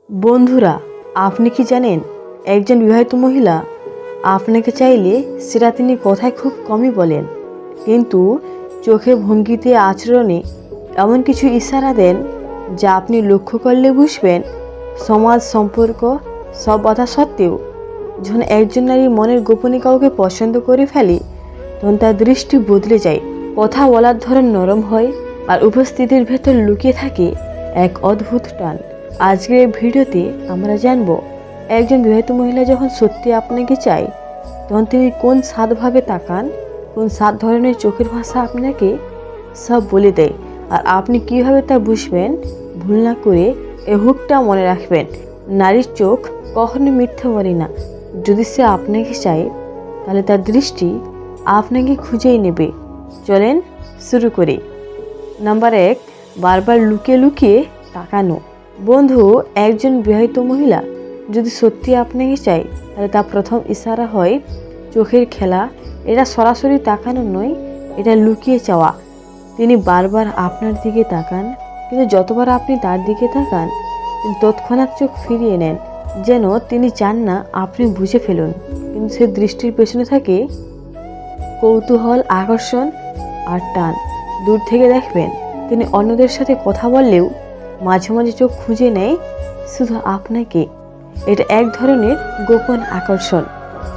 বন্ধুরা, আপনি কি জানেন একজন বিবাহিত মহিলা আপনাকে চাইলে সেটা তিনি কথায় খুব কমই বলেন, কিন্তু চোখে ভঙ্গিতে আচরণে এমন কিছু ইশারা দেন যা আপনি লক্ষ্য করলে বুঝবেন সমাজ সম্পর্ক সব বাধা সত্ত্বেও যখন একজন নারী মনের গোপনে কাউকে পছন্দ করে ফেলে তখন তার দৃষ্টি বদলে যায়, কথা বলার ধরন নরম হয় আর উপস্থিতির ভেতর লুকিয়ে থাকে এক অদ্ভুত টান। আজকের এই ভিডিওতে আমরা জানব একজন বিবাহিত মহিলা যখন সত্যি আপনাকে চায় তখন তিনি কোন সাতভাবে তাকান, কোন সাত ধরনের চোখের ভাষা আপনাকে সব বলে দেয়, আর আপনি কিভাবে তা বুঝবেন। ভুল না করে এই হুকটা মনে রাখবেন, নারীর চোখ কখনো মিথ্যা বলে না। যদি সে আপনাকে চায় তাহলে তার দৃষ্টি আপনাকে খুঁজেই নেবে। চলেন শুরু করি। নাম্বার 1, বারবার লুকিয়ে লুকিয়ে তাকানো। বন্ধু, একজন বিবাহিত মহিলা যদি সত্যি আপনাকে চায় তাহলে তার প্রথম ইশারা হয় চোখের খেলা। এটা সরাসরি তাকানো নয়, এটা লুকিয়ে চাওয়া। তিনি বারবার আপনার দিকে তাকান, কিন্তু যতবার আপনি তার দিকে তাকান তিনি তৎক্ষণাৎ চোখ ফিরিয়ে নেন, যেন তিনি চান না আপনি বুঝে ফেলুন। কিন্তু সে দৃষ্টির পেছনে থাকে কৌতূহল, আকর্ষণ আর টান। দূর থেকে দেখবেন তিনি অন্যদের সাথে কথা বললেও মাঝে মাঝে চোখ খুঁজে নেয় শুধু আপনাকে। এটা এক ধরনের গোপন আকর্ষণ।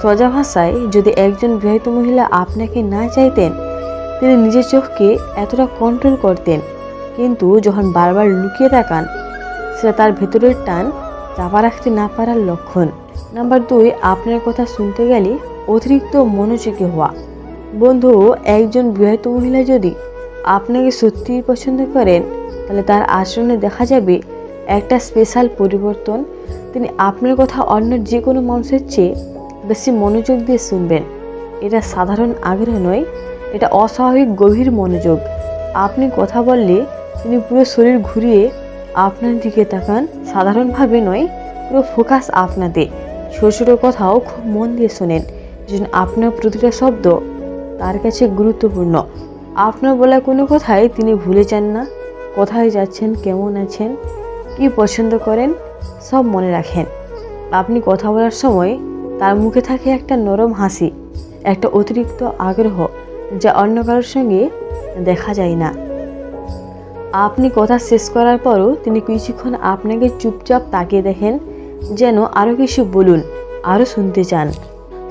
সোজা ভাষায়, যদি একজন বিবাহিত মহিলা আপনাকে না চাইতেন তিনি নিজের চোখকে এতটা কন্ট্রোল করতেন, কিন্তু যখন বারবার লুকিয়ে তাকান সেটা তার ভেতরের টান চাপা রাখতে না পারার লক্ষণ। নাম্বার 2, আপনার কথা শুনতে গেলে অতিরিক্ত মনোযোগী হওয়া। বন্ধু, একজন বিবাহিত মহিলা যদি আপনাকে সত্যিই পছন্দ করেন তাহলে তার আচরণে দেখা যাবে একটা স্পেশাল পরিবর্তন। তিনি আপনার কথা অন্য যে কোনো মানুষের চেয়ে বেশি মনোযোগ দিয়ে শুনবেন। এটা সাধারণ আগ্রহ নয়, এটা অস্বাভাবিক গভীর মনোযোগ। আপনি কথা বললে তিনি পুরো শরীর ঘুরিয়ে আপনার দিকে তাকান, সাধারণভাবে নয়, পুরো ফোকাস আপনাতে। ছোটো ছোটো কথাও খুব মন দিয়ে শোনেন, যেন আপনার প্রতিটা শব্দ তার কাছে গুরুত্বপূর্ণ। আপনার বলা কোনো কথাই তিনি ভুলে যান না। কোথায় যাচ্ছেন, কেমন আছেন, কি পছন্দ করেন, সব মনে রাখেন। আপনি কথা বলার সময় তার মুখে থাকে একটা নরম হাসি, একটা অতিরিক্ত আগ্রহ যা অন্য কারোর সঙ্গে দেখা যায় না। আপনি কথা শেষ করার পরও তিনি কিছুক্ষণ আপনাকে চুপচাপ তাকিয়ে দেখেন, যেন আরও কিছু বলুন, আরও শুনতে চান।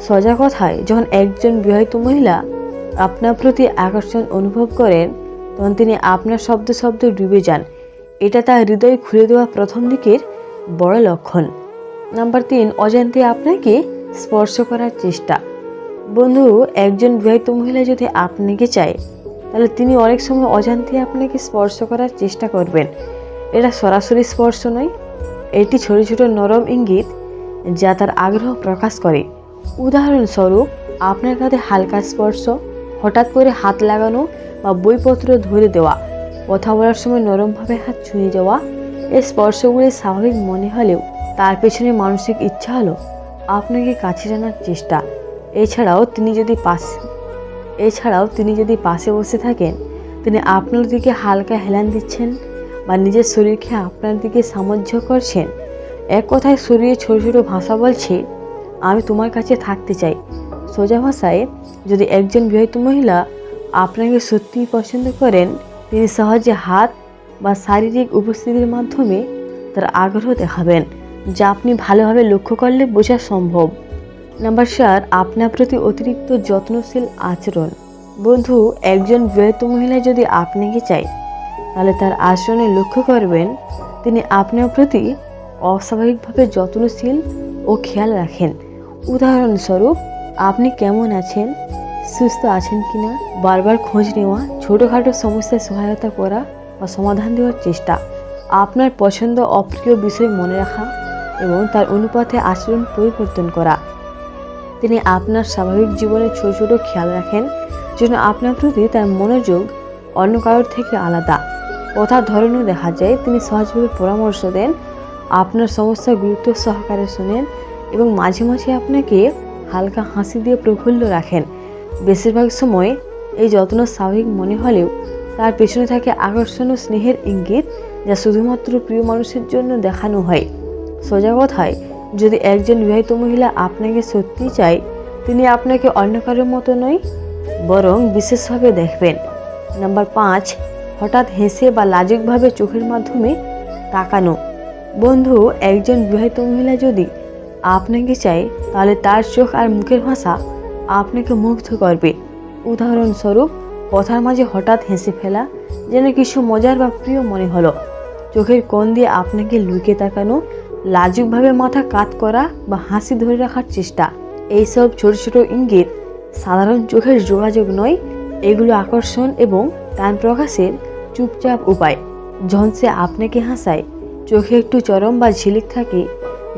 সোজা কথায়, যখন একজন বিবাহিত মহিলা আপনার প্রতি আকর্ষণ অনুভব করেন তখন তিনি আপনার শব্দ ডুবে যান। এটা তার হৃদয় খুলে দেওয়া প্রথম দিকের বড় লক্ষণ। নাম্বার 3, অজান্তে আপনাকে স্পর্শ করার চেষ্টা। বন্ধু, একজন বিবাহিত মহিলা যদি আপনাকে চায় তাহলে তিনি অনেক সময় অজান্তে আপনাকে স্পর্শ করার চেষ্টা করবেন। এটা সরাসরি স্পর্শ নয়, এটি ছোট ছোট নরম ইঙ্গিত যা তার আগ্রহ প্রকাশ করে। উদাহরণস্বরূপ, আপনার কাঁধে হালকা স্পর্শ, হঠাৎ করে হাত লাগানো বা বইপত্র ধরে দেওয়া, কথা বলার সময় নরমভাবে হাত ছুঁয়ে যাওয়া। এই স্পর্শগুলি স্বাভাবিক মনে হলেও তার পেছনে মানসিক ইচ্ছা হলো আপনাকে কাছে টানার চেষ্টা। এছাড়াও তিনি যদি পাশে বসে থাকেন, তিনি আপনার দিকে হালকা হেলান দিচ্ছেন বা নিজের শরীরকে আপনার দিকে সামঞ্জস্য করছেন। এক কথায় শরীরে ছোট ছোট ভাষা বলছে, আমি তোমার কাছে থাকতে চাই। সোজা ভাষায়, যদি একজন বিবাহিত মহিলা আপনাকে সত্যিই পছন্দ করেন তিনি সহজে হাত বা শারীরিক উপস্থিতির মাধ্যমে তার আগ্রহ দেখাবেন, যা আপনি ভালোভাবে লক্ষ্য করলে বোঝা সম্ভব। নাম্বার 4, আপনার প্রতি অতিরিক্ত যত্নশীল আচরণ। বন্ধু, একজন বিবাহিত মহিলা যদি আপনাকে চায় তাহলে তার আচরণে লক্ষ্য করবেন তিনি আপনার প্রতি অস্বাভাবিকভাবে যত্নশীল ও খেয়াল রাখেন। উদাহরণস্বরূপ, আপনি কেমন আছেন, সুস্থ আছেন কিনা, বারবার খোঁজ নেওয়া, ছোটোখাটো সমস্যায় সহায়তা করা বা সমাধান দেওয়ার চেষ্টা, আপনার পছন্দ অপ্রিয় বিষয় মনে রাখা এবং তার অনুপাতে আচরণ পরিবর্তন করা। তিনি আপনার স্বাভাবিক জীবনে ছোট ছোট খেয়াল রাখেন, যেন আপনার প্রতি তার মনোযোগ অন্য কারোর থেকে আলাদা। কথার ধরনও দেখা যায় তিনি সহজভাবে পরামর্শ দেন, আপনার সমস্যা গুরুত্ব সহকারে শোনেন এবং মাঝে মাঝে আপনাকে হালকা হাসি দিয়ে প্রফুল্ল রাখেন। বেশিরভাগ সময় এই যত্ন স্বাভাবিক মনে হলেও তার পেছনে থাকে আকর্ষণ ও স্নেহের ইঙ্গিত, যা শুধুমাত্র প্রিয় মানুষের জন্য দেখানো হয়। সোজা কথায়, যদি একজন বিবাহিত মহিলা আপনাকে সত্যি চায়, তিনি আপনাকে অন্য কারোর মতো নয়, বরং বিশেষভাবে দেখবেন। নাম্বার 5, হঠাৎ হেসে বা লাজুকভাবে চোখের মাধ্যমে তাকানো। বন্ধু, একজন বিবাহিত মহিলা যদি আপনাকে চায়, তাহলে তার চোখ আর মুখের ভাষা আপনাকে মুগ্ধ করবে। উদাহরণস্বরূপ, কথার মাঝে হঠাৎ হেসে ফেলা, যেন কিছু মজার বা প্রিয় মনে হলো, চোখের কোণ দিয়ে আপনাকে লুকিয়ে তাকানো, লাজুকভাবে মাথা কাত করা বা হাসি ধরে রাখার চেষ্টা। এইসব ছোট ছোট ইঙ্গিত সাধারণ চোখের যোগাযোগ নয়, এগুলো আকর্ষণ এবং টান প্রকাশের চুপচাপ উপায়। যখন সে আপনাকে হাসায়, চোখে একটু চরম বা ঝিলিক থাকে,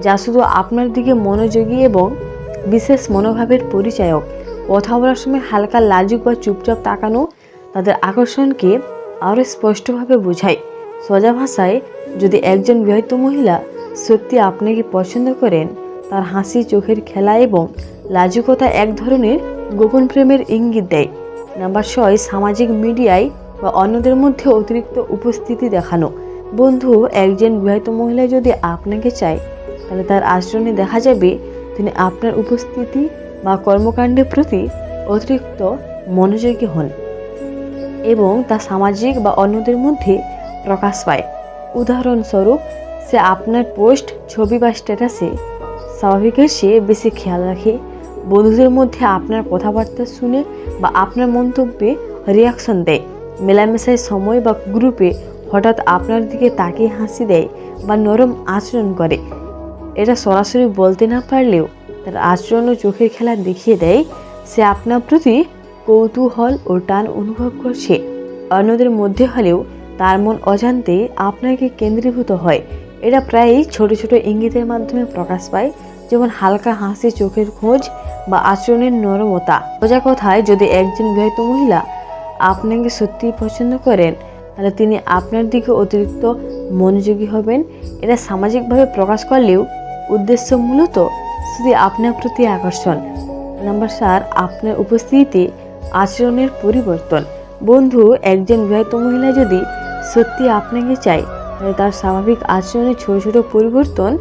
যা শুধু আপনার দিকে মনোযোগী এবং বিশেষ মনোভাবের পরিচায়ক। কথা বলার সময় হালকা লাজুক বা চুপচাপ তাকানো তাদের আকর্ষণকে আরও স্পষ্টভাবে বোঝায়। সোজা ভাষায়, যদি একজন বিবাহিত মহিলা সত্যি আপনাকে পছন্দ করেন, তার হাসি, চোখের খেলা এবং লাজুকতা এক ধরনের গোপন প্রেমের ইঙ্গিত দেয়। নাম্বার 6, সামাজিক মিডিয়ায় বা অন্যদের মধ্যে অতিরিক্ত উপস্থিতি দেখানো। বন্ধু, একজন বিবাহিত মহিলা যদি আপনাকে চায়, তাহলে তার আচরণে দেখা যাবে তিনি আপনার উপস্থিতি বা কর্মকাণ্ডের প্রতি অতিরিক্ত মনোযোগী হন এবং তা সামাজিক বা অন্যদের মধ্যে প্রকাশ পায়। উদাহরণস্বরূপ, সে আপনার পোস্ট, ছবি বা স্ট্যাটাসে স্বাভাবিকের চেয়ে বেশি খেয়াল রাখে, বন্ধুদের মধ্যে আপনার কথাবার্তা শুনে বা আপনার মন্তব্যে রিয়াকশন দেয়, মেলামেশায় সময় বা গ্রুপে হঠাৎ আপনার দিকে তাকিয়ে হাসি দেয় বা নরম আচরণ করে। এটা সরাসরি বলতে না পারলেও তার আচরণ ও চোখের খেলা দেখিয়ে দেয় সে আপনার প্রতি কৌতূহল ও টান অনুভব করছে। অন্যদের মধ্যে হলেও তার মন অজান্তেই আপনাকে কেন্দ্রীভূত হয়। এটা প্রায়ই ছোট ছোট ইঙ্গিতের মাধ্যমে প্রকাশ পায়, যেমন হালকা হাসি, চোখের খোঁজ বা আচরণের নরমতা। সোজা কথায়, যদি একজন বিবাহিত মহিলা আপনাকে সত্যিই পছন্দ করেন, তাহলে তিনি আপনার দিকে অতিরিক্ত মনোযোগী হবেন। এটা সামাজিকভাবে প্রকাশ করলেও উদ্দেশ্য মূলত শুধু আপনার প্রতি আকর্ষণ। নাম্বার 4, আপনার উপস্থিতিতে আচরণের পরিবর্তন। বন্ধু, একজন বিবাহিত মহিলা যদি সত্যি আপনাকে চায়, তাহলে তার স্বাভাবিক আচরণে ছোট ছোট পরিবর্তন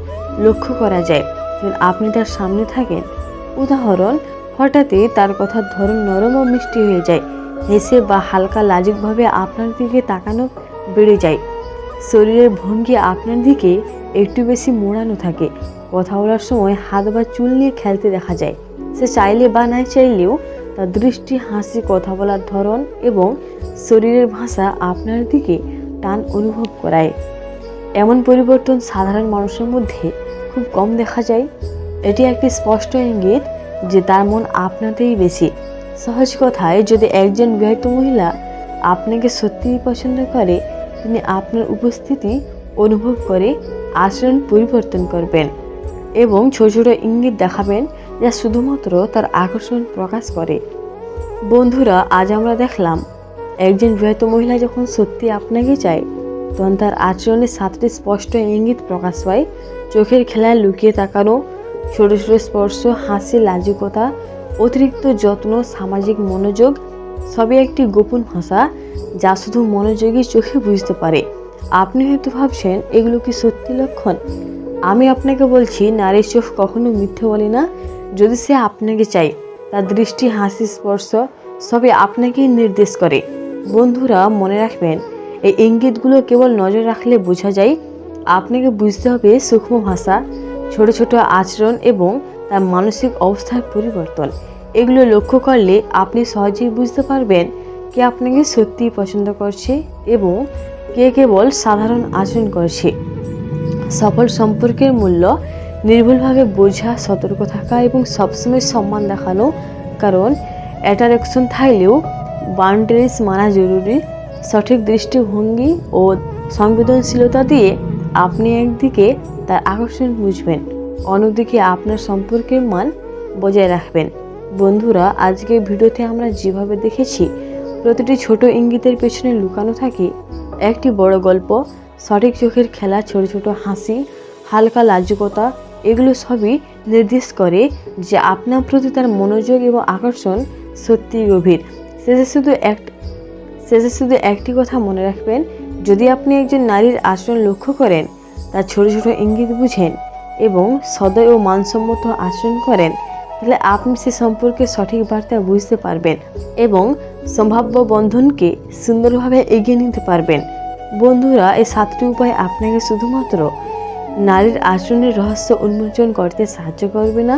লক্ষ্য করা যায় যখন আপনি তার সামনে থাকেন। উদাহরণ, হঠাৎই তার কথার ধরন নরম ও মিষ্টি হয়ে যায়, হেসে বা হালকা লাজুকভাবে আপনার দিকে তাকানো বেড়ে যায়, শরীরের ভঙ্গি আপনার দিকে একটু বেশি মোড়ানো থাকে, কথা বলার সময় হাত বা চুল নিয়ে খেলতে দেখা যায়। সে চাইলে বা না চাইলেও তার দৃষ্টি, হাসি, কথা বলার ধরন এবং শরীরের ভাষা আপনার দিকে টান অনুভব করায়। এমন পরিবর্তন সাধারণ মানুষের মধ্যে খুব কম দেখা যায়। এটি একটি স্পষ্ট ইঙ্গিত যে তার মন আপনাতেই বেশি। সহজ কথায়, যদি একজন বিবাহিত মহিলা আপনাকে সত্যিই পছন্দ করে, তিনি আপনার উপস্থিতি অনুভব করে আচরণ পরিবর্তন করবেন এবং ছোট ছোট ইঙ্গিত দেখাবেন যা শুধুমাত্র তার আকর্ষণ প্রকাশ করে। বন্ধুরা, আজ আমরা দেখলাম একজন বিবাহিত মহিলা যখন সত্যি আপনাকে চায়, তখন তার আচরণে 7টি স্পষ্ট ইঙ্গিত প্রকাশ পায়। চোখের খেলায় লুকিয়ে তাকানো, ছোট ছোট স্পর্শ, হাসি, লাজুকতা, অতিরিক্ত যত্ন, সামাজিক মনোযোগ, সবই একটি গোপন ভাষা যা শুধু মনোযোগী চোখে বুঝতে পারে। আপনি হয়তো ভাবছেন, এগুলো কি সত্যি লক্ষণ? আমি আপনাকে বলছি, নারীর চোখ কখনো মিথ্যে বলে না। যদি সে আপনাকে চায়, তার দৃষ্টি, হাসি, স্পর্শ সবই আপনাকেই নির্দেশ করে। বন্ধুরা, মনে রাখবেন, এই ইঙ্গিতগুলো কেবল নজর রাখলে বোঝা যায়। আপনাকে বুঝতে হবে সূক্ষ্ম ভাষা, ছোট ছোট আচরণ এবং তার মানসিক অবস্থার পরিবর্তন। এগুলো লক্ষ্য করলে আপনি সহজেই বুঝতে পারবেন কে আপনাকে সত্যিই পছন্দ করছে এবং কে কেবল সাধারণ আচরণ করছে। সফল সম্পর্কের মূল্য নির্ভুলভাবে বোঝা, সতর্ক থাকা এবং সবসময় সম্মান দেখানো। কারণ অ্যাট্রাকশন থাকলেও বাউন্ডারিজ মানা জরুরি। সঠিক দৃষ্টিভঙ্গি ও সংবেদনশীলতা দিয়ে আপনি একদিকে তার আকর্ষণ বুঝবেন, অন্যদিকে আপনার সম্পর্কের মান বজায় রাখবেন। বন্ধুরা, আজকের ভিডিওতে আমরা যেভাবে দেখেছি, প্রতিটি ছোট ইঙ্গিতের পেছনে লুকানো থাকে একটি বড় গল্প। সঠিক চোখের খেলা, ছোট ছোট হাসি, হালকা লাজুকতা, এগুলো সবই নির্দেশ করে যে আপনার প্রতি তার মনোযোগ এবং আকর্ষণ সত্যিই গভীর। শেষে শুধু একটি কথা মনে রাখবেন, যদি আপনি একজন নারীর আচরণ লক্ষ্য করেন, তার ছোট ছোট ইঙ্গিত বুঝেন এবং সদয় ও মানসম্মত আচরণ করেন, তাহলে আপনি সে সম্পর্কে সঠিক বার্তা বুঝতে পারবেন এবং সম্ভাব্য বন্ধনকে সুন্দরভাবে এগিয়ে নিতে পারবেন। বন্ধুরা, এই 7টি উপায় আপনাকে শুধুমাত্র নারীর আচরণের রহস্য উন্মোচন করতে সাহায্য করবে না,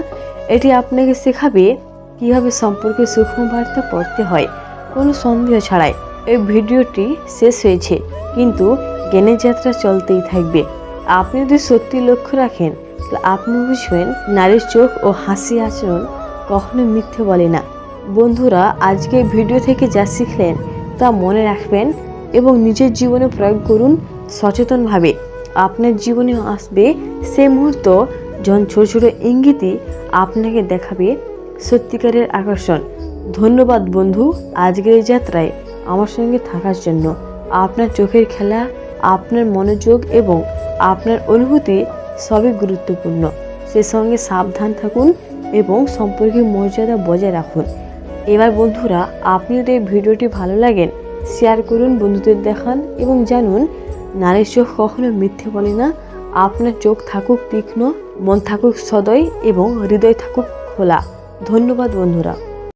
এটি আপনাকে শেখাবে কীভাবে সম্পর্কে সূক্ষ্ম বার্তা পড়তে হয় কোনো সন্দেহ ছাড়াই। এই ভিডিওটি শেষ হয়েছে, কিন্তু জ্ঞানের যাত্রা চলতেই থাকবে। আপনি যদি সত্যি লক্ষ্য রাখেন, তাহলে আপনি বুঝবেন নারীর চোখ ও হাসি আচরণ কখনো মিথ্যে বলে না। বন্ধুরা, আজকে ভিডিও থেকে যা শিখলেন তা মনে রাখবেন এবং নিজের জীবনে প্রয়োগ করুন সচেতনভাবে। আপনার জীবনে আসবে সে মুহূর্ত যখন ছোট ছোট ইঙ্গিতই আপনাকে দেখাবে সত্যিকারের আকর্ষণ। ধন্যবাদ বন্ধু, আজকের এই যাত্রায় আমার সঙ্গে থাকার জন্য। আপনার চোখের খেলা, আপনার মনোযোগ এবং আপনার অনুভূতি সবই গুরুত্বপূর্ণ। সে সঙ্গে সাবধান থাকুন এবং সম্পর্কের মর্যাদা বজায় রাখুন। এবার বন্ধুরা, আপনি যদি এই ভিডিওটি ভালো লাগেন, শেয়ার করুন, বন্ধুদের দেখান এবং জানুন নারীর চোখ কখনো মিথ্যে বলে না। আপনার চোখ থাকুক তীক্ষ্ণ, মন থাকুক সদয় এবং হৃদয় থাকুক খোলা। ধন্যবাদ বন্ধুরা।